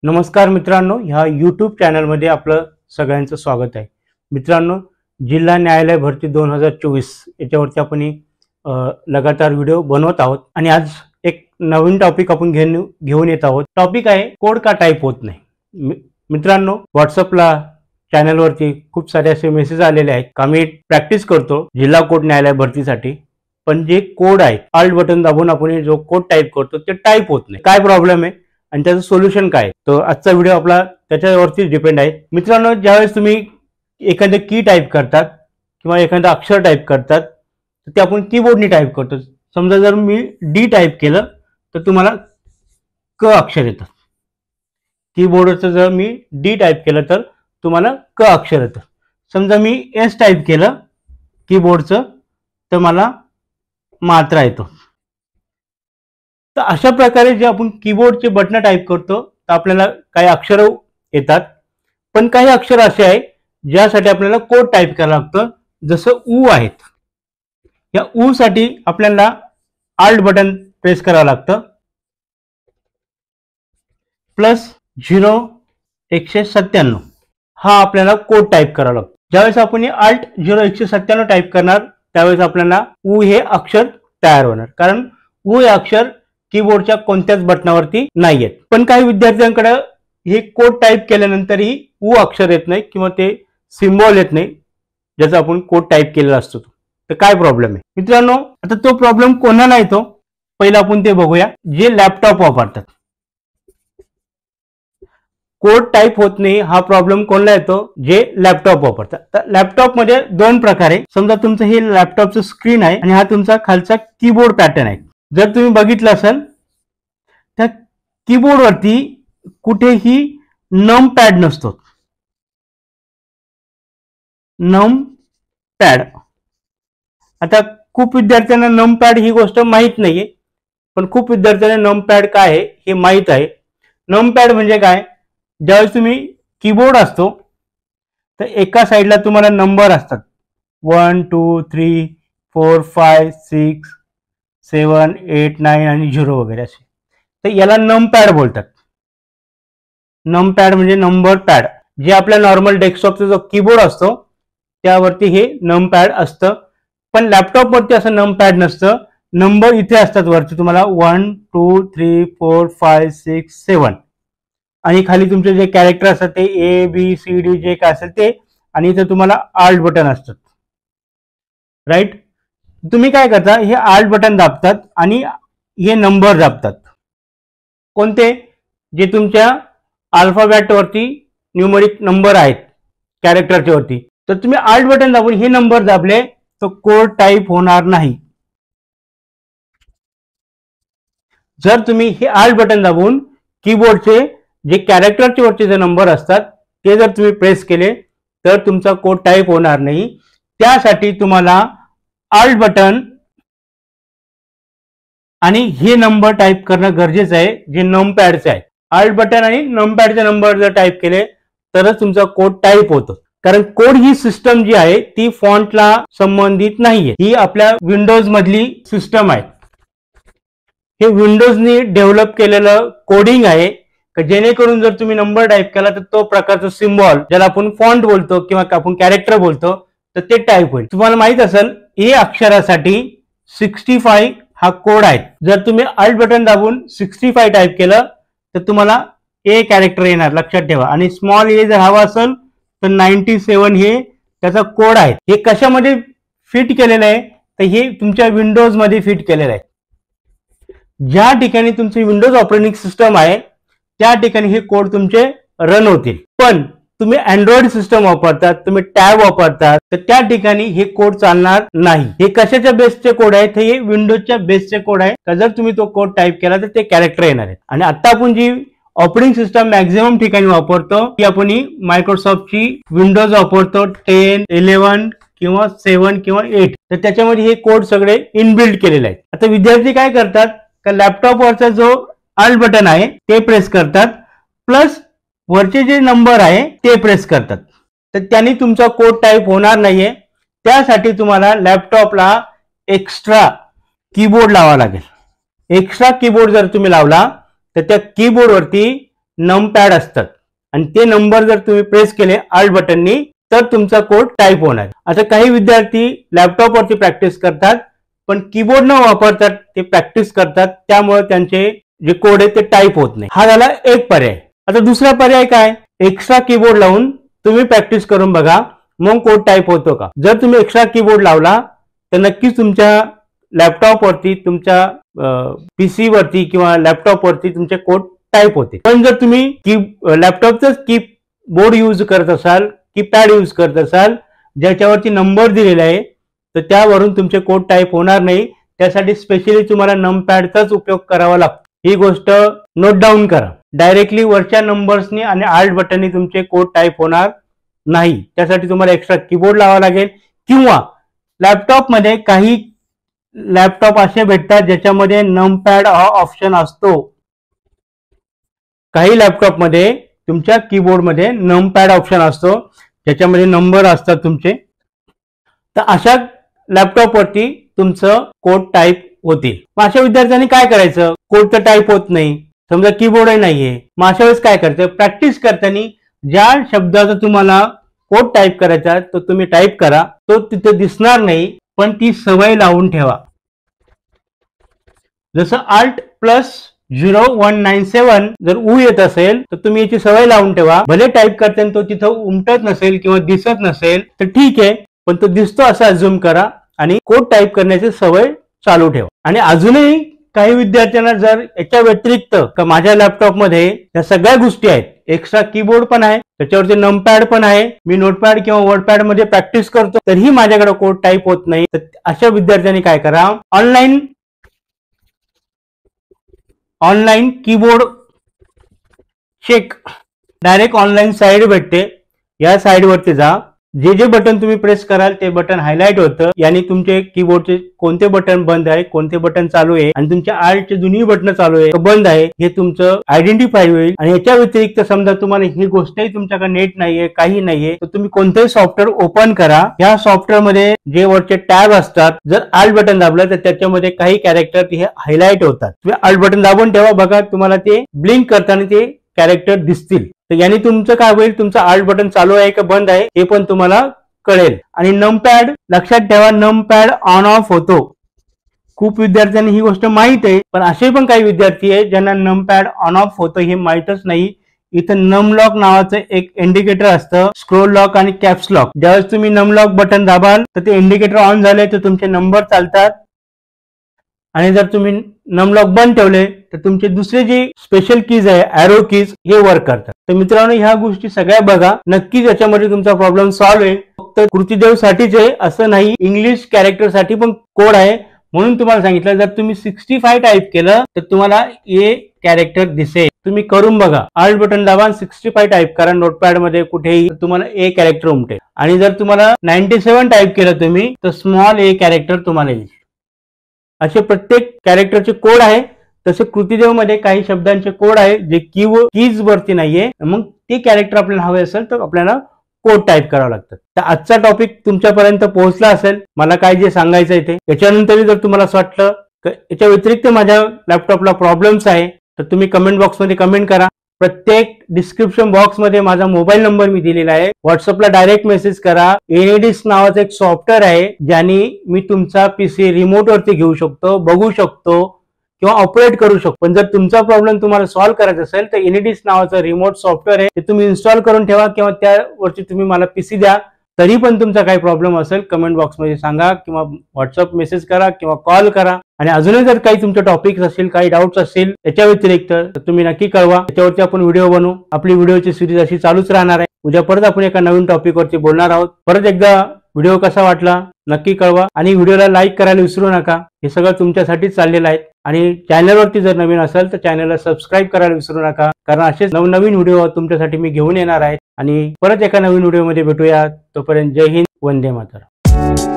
नमस्कार मित्रांनो, ह्या यूट्यूब चॅनलमध्ये आपलं सगळ्यांचं स्वागत आहे. मित्रांनो, जिल्हा न्यायालय भरती 2024 याच्यावरती आपण लगातार व्हिडिओ बनवत आहोत आणि आज एक नवीन टॉपिक आपण घेऊन येत आहोत. टॉपिक आहे कोड का टाईप होत नाही. मित्रांनो, व्हॉट्सअपला चॅनलवरती खूप सारे असे मेसेज आलेले आहेत का मी प्रॅक्टिस करतो जिल्हा कोर्ट न्यायालय भरतीसाठी, पण जे कोड आहे अल्ट बटन दाबून आपण जो कोड टाईप करतो ते टाईप होत नाही. काय प्रॉब्लेम आहे आणि त्याचं सोल्युशन काय? तर आजचा व्हिडिओ आपला त्याच्यावरतीच डिपेंड आहे. मित्रांनो, ज्यावेळेस तुम्ही एखादं की टाईप करतात किंवा एखादं अक्षर टाईप करतात तर ते आपण कीबोर्डनी टाईप करतो. समजा जर मी डी टाईप केलं तर तुम्हाला क अक्षर येतं. कीबोर्डचं जर मी डी टाईप केलं तर तुम्हाला क अक्षर येतं. समजा मी एस टाईप केलं कीबोर्डचं तर मला मात्रा येतो. तर अशा प्रकारे जे आपण कीबोर्डचे बटन टाईप करतो तर आपल्याला काही अक्षर येतात, पण काही अक्षर असे आहे ज्यासाठी आपल्याला कोड टाईप करायला लागतं. जसं ऊ आहेत. या ऊ साठी आपल्याला आल्ट बटन प्रेस करावं लागतं +0 हा आपल्याला कोड टाईप करावा लागतो. ज्यावेळेस आपण आल्ट 0 टाईप करणार त्यावेळेस आपल्याला ऊ हे अक्षर तयार होणार, कारण ऊ हे अक्षर कीबोर्डच्या कोणत्याच बटनावरती नाही आहेत. पण काही विद्यार्थ्यांकडे हे कोड टाईप केल्यानंतरही ऊ अक्षर येत नाही किंवा ते सिम्बॉल येत नाही ज्याचा आपण कोड टाईप केलेला असतो. तर काय प्रॉब्लेम आहे मित्रांनो? आता तो प्रॉब्लेम कोणाला येतो पहिला आपण ते बघूया. जे लॅपटॉप वापरतात कोड टाईप होत नाही हा प्रॉब्लेम कोणाला येतो? जे लॅपटॉप वापरतात. तर लॅपटॉप मध्ये दोन प्रकार आहे. समजा तुमचं हे लॅपटॉपचं स्क्रीन आहे आणि हा तुमचा खालचा कीबोर्ड पॅटर्न आहे. जर तुम्ही बघितलं असेल त्या कीबोर्डवरती कुठेही नम पॅड नसतो. नम पॅड, आता खूप विद्यार्थ्यांना नम पॅड ही गोष्ट माहीत नाहीये, पण खूप विद्यार्थ्यांना नम पॅड काय आहे हे माहीत आहे. नम पॅड म्हणजे काय? ज्यावेळेस तुम्ही कीबोर्ड असतो तर एका साईडला तुम्हाला नंबर असतात 1 2 3 4 5 6 7 8 9 आणि 0 वगैरे असे. तर याला नम पॅड बोलतात. नम पॅड म्हणजे नंबर पॅड. जे आपल्या नॉर्मल डेस्कटॉपचा जो कीबोर्ड असतो त्यावरती हे नम पॅड असतं, पण लॅपटॉपवरती असं नम पॅड नसतं. नंबर इथे असतात वरती तुम्हाला 1 2 3 4 5 6 7 आणि खाली तुमचे जे कॅरेक्टर असतात ते A B C D J काय असेल ते, आणि इथे तुम्हाला आल्ट बटन असतात. राईट? तुम्ही काय करता, हे आल्ट बटन दाबतात आणि हे नंबर दाबतात. कोणते? जे तुमच्या अल्फाबेट वरती न्यूमरिक नंबर आहेत कॅरेक्टरच्या वरती. तर तुम्ही आल्ट बटन दाबून हे नंबर दाबले तर कोड टाईप होणार नाही. जर तुम्ही हे आल्ट बटन दाबून कीबोर्डचे जे कॅरेक्टरच्या वरचे जे नंबर असतात ते जर तुम्ही प्रेस केले तर तुमचा कोड टाईप होणार नाही. त्यासाठी तुम्हाला आल्ट बटन आणि हे नंबर टाईप करणं गरजेचं आहे जे नमपॅडचे आहे. आल्ट बटन आणि नमपॅडचे नंबर जर टाईप केले तरच तुमचा कोड टाईप होतो, कारण कोड ही सिस्टम जी आहे ती फॉन्टला संबंधित नाहीये. ही आपल्या विंडोज मधली सिस्टम आहे. हे विंडोजनी डेव्हलप केलेलं कोडिंग आहे, जेणेकरून जर तुम्ही नंबर टाईप केला तर तो प्रकारचा सिम्बॉल ज्याला आपण फॉन्ट बोलतो किंवा आपण कॅरेक्टर बोलतो तर ते टाईप होईल. तुम्हाला माहित असेल ए अक्षरासाठी 65 हा कोड आहे. जर तुम्ही अल्ट बटन दाबून 65 टाईप केलं तर तुम्हाला ए कॅरेक्टर येणार, लक्षात ठेवा. आणि स्मॉल ए जर हवा असेल तर 97 हे त्याचा कोड आहे. हे कशामध्ये फिट केलेलं आहे तर हे तुमच्या विंडोज मध्ये फिट केलेलं आहे. ज्या ठिकाणी तुमची विंडोज ऑपरेटिंग सिस्टम आहे त्या ठिकाणी हे कोड तुमचे रन होतील. पण तुम्ही अँड्रॉइड सिस्टम वापरतात, तुम्ही टॅब वापरतात तर त्या ठिकाणी हे कोड चालणार नाही. हे कशाच्या बेसचे कोड आहेत? हे विंडोजच्या बेसचे कोड आहे. का जर तुम्ही तो कोड टाईप केला तर ते कॅरेक्टर येणार आहेत. आणि आता आपण जी ऑपरेटिंग सिस्टम मॅक्झिमम ठिकाणी वापरतो ती आपण मायक्रोसॉफ्टची विंडोज वापरतो 10 11 किंवा 7 किंवा 8. तर त्याच्यामध्ये हे कोड सगळे इनबिल्ड केलेले आहेत. आता विद्यार्थी काय करतात का लॅपटॉपवरचा जो आल्ट बटन आहे ते प्रेस करतात प्लस वरचे जे नंबर आहे ते प्रेस करतात, तर त्यांनी तुमचा कोड टाईप होणार नाहीये. त्यासाठी तुम्हाला लॅपटॉपला एक्स्ट्रा कीबोर्ड लावावा लागेल. एक्स्ट्रा कीबोर्ड जर तुम्ही लावला तर त्या कीबोर्ड वरती नमपॅड असतात आणि ते नंबर जर तुम्ही प्रेस केले आल्ट बटननी तर तुमचा कोड टाईप होणार. आता काही विद्यार्थी लॅपटॉपवरती प्रॅक्टिस करतात पण कीबोर्ड न वापरतात ते प्रॅक्टिस करतात, त्यामुळे त्यांचे जे कोड आहे ते टाईप होत नाही. हा झाला एक पर्याय. आता दुसरा पर्याय काय, एक्स्ट्रा कीबोर्ड लावून तुम्ही प्रॅक्टिस करून बघा मग कोड टाईप होतो का. जर तुम्ही एक्स्ट्रा कीबोर्ड लावला तर नक्कीच तुमच्या लॅपटॉपवरती, तुमच्या पीसी वरती किंवा लॅपटॉपवरती तुमचे कोड टाईप होते. पण जर तुम्ही लॅपटॉपचंच कीबोर्ड यूज करत असाल, कीपॅड यूज करत असाल ज्याच्यावरती नंबर दिलेला आहे तर त्यावरून तुमचे कोड टाईप होणार नाही. त्यासाठी स्पेशली तुम्हाला नमपॅडचाच उपयोग करावा लागतो. ही गोष्ट नोट डाऊन करा. डायरेक्टली वरच्या नंबर्सनी आणि आल्ट बटननी तुमचे कोड टाईप होणार नाही. त्यासाठी तुम्हाला एक्स्ट्रा कीबोर्ड लावावा लागेल किंवा लॅपटॉपमध्ये काही लॅपटॉप असे भेटतात ज्याच्यामध्ये नमपॅड हा ऑप्शन असतो. काही लॅपटॉपमध्ये तुमच्या कीबोर्डमध्ये नमपॅड ऑप्शन असतो ज्याच्यामध्ये नंबर असतात तुमचे. तर अशा लॅपटॉपवरती तुमचं कोड टाईप होतील. मग अशा विद्यार्थ्यांनी काय करायचं, कोड तर टाईप होत नाही, समजा कीबोर्डही नाहीये, मग अशा वेळेस काय करायचं, प्रॅक्टिस करताना ज्या शब्दाचा तुम्हाला कोड टाईप करायचा तो तुम्ही टाईप करा. तो तिथे दिसणार नाही पण ती सवय लावून ठेवा. जसं Alt+0197 जर ऊ येत असेल तर तुम्ही याची सवय लावून ठेवा. भले टाईप करताना तो तिथं उमटत नसेल किंवा दिसत नसेल तर ठीक आहे, पण तो दिसतो असं अज्युम करा आणि कोड टाईप करण्याची सवय चालू ठेवा. आणि अजूनही काही विद्यार्थ्यांना जर याच्या व्यतिरिक्त माझ्या लॅपटॉपमध्ये या सगळ्या गोष्टी आहेत, एक्स्ट्रा कीबोर्ड पण आहे, त्याच्यावरती नमपॅड पण आहे, मी नोटपॅड किंवा वर्डपॅड मध्ये प्रॅक्टिस करतो तरीही माझ्याकडे कोड टाईप होत नाही, तर अशा विद्यार्थ्यांनी काय करा, online keyboard check direct online site भेटते. या साइड वरती जा, जे जे बटन तुम्ही प्रेस कराल ते बटन हायलाइट होतं. यानी तुमचे कीबोर्डचे कोणते बटन बंद आहे, कोणते बटन चालू आहे आणि तुमच्या आल्टचे दोन्ही बटन चालू आहे बंद आहे हे तुमचं आयडेंटिफाय होईल. आणि याच्या व्यतिरिक्त समजा तुम्हाला ही गोष्टही तुमच्याकडे नेट नाहीये, काही नाहीये, तर तुम्ही कोणतेही सॉफ्टवेअर ओपन करा. या सॉफ्टवेअर मध्ये जे वरचे टॅब असतात, जर आल्ट बटन दाबलं तर त्याच्यामध्ये काही कॅरेक्टर हे हायलाइट होतात. तुम्ही आल्ट बटन दाबून ठेवा, बघा तुम्हाला ते ब्लिंक करताना ते कॅरेक्टर दिसतील. तर याने तुमचं काय होईल, तुमचं आल्ट बटन चालू आहे का बंद आहे हे पण तुम्हाला कळेल. आणि नमपॅड लक्षात ठेवा, नमपॅड ऑन ऑफ होतो. खूप विद्यार्थ्यांनी ही गोष्ट माहित आहे, पण असे पण काही विद्यार्थी आहेत ज्यांना नमपॅड ऑन ऑफ होतं हे माहितच नाही. इथं नमलॉक नावाचं एक इंडिकेटर असतं, स्क्रोल लॉक आणि कॅप्स लॉक. ज्यावेळेस तुम्ही नमलॉक बटन दाबाल तर ते इंडिकेटर ऑन झाले तर तुमचे नंबर चालतात, आणि जर तुम्ही नमलॉक बंद ठेवले तर तुमचे दुसरे जे स्पेशल कीज आहे, एरो कीज, हे वर्क करतात. तर मित्रांनो, ह्या गोष्टी सगळ्या बघा, नक्कीच याच्यामध्ये तुमचा प्रॉब्लेम सॉल्व्ह होईल. फक्त कृतीदेव साठीच आहे असं नाही, इंग्लिश कॅरेक्टर साठी पण कोड आहे. म्हणून तुम्हाला सांगितलं, जर तुम्ही 65 टाईप केलं तर तुम्हाला ए कॅरेक्टर दिसेल. तुम्ही करून बघा, आल्ट बटन दाबा, 65 टाईप करा नोटपॅड मध्ये कुठेही, तुम्हाला ए कॅरेक्टर उमटेल. आणि जर तुम्हाला 97 टाईप केलं तुम्ही तर स्मॉल ए कॅरेक्टर तुम्हाला येईल. असे प्रत्येक कॅरेक्टरचे कोड आहे. तसे कृतीदेव मध्ये काही शब्दांचे कोड आहे जे कीज वरती नाहीये. मग ते कॅरेक्टर आपल्याला हवे असेल तर आपल्याला कोड टाईप करावं लागतं. तर आजचा टॉपिक तुमच्यापर्यंत पोहोचला असेल, मला काय जे सांगायचं आहे ते. याच्यानंतरही जर तुम्हाला असं वाटलं याच्या व्यतिरिक्त माझ्या लॅपटॉपला प्रॉब्लेम्स आहे तर तुम्ही कमेंट बॉक्समध्ये कमेंट करा. प्रत्येक डिस्क्रिप्शन बॉक्स मध्ये माझा मोबाईल नंबर मी दिलेला आहे. व्हॉट्सअपला डायरेक्ट मेसेज करा. एनएडिस्क नावाचं एक सॉफ्टवेअर आहे ज्याने मी तुमचा पीसी रिमोट वरती घेऊ शकतो, बघू शकतो किंवा ऑपरेट करू शकतो. पण जर तुमचा प्रॉब्लेम तुम्हाला सॉल्व्ह करायचा असेल तर एनएडिस्क नावाचं रिमोट सॉफ्टवेअर आहे, ते तुम्ही इन्स्टॉल करून ठेवा किंवा त्यावरती तुम्ही मला पीसी द्या. तरी पण तुमचा काही प्रॉब्लेम असेल कमेंट बॉक्समध्ये सांगा किंवा व्हॉट्सअप मेसेज करा किंवा कॉल करा. आणि अजूनही जर काही तुमचे टॉपिक्स असतील, काही डाऊट्स असतील याच्या व्यतिरिक्त, तर तुम्ही नक्की कळवा. त्याच्यावरती आपण व्हिडिओ बनवू. आपली व्हिडिओची सिरीज अशी चालूच राहणार आहे. उद्या परत आपण एका नवीन टॉपिक वरती बोलणार आहोत. परत एकदा व्हिडिओ कसा वाटला नक्की कळवा आणि व्हिडिओला लाईक करायला विसरू नका. हे सगळं तुमच्यासाठीच चाललेलं आहे. आणि चॅनलवरती जर नवीन असेल तर चॅनलला सबस्क्राईब करायला विसरू नका, कारण असेच नवनवीन व्हिडिओ तुमच्यासाठी मी घेऊन येणार आहे. आणि परत एका नवीन व्हिडिओमध्ये भेटूया. तोपर्यंत जय हिंद, वंदे मातरम.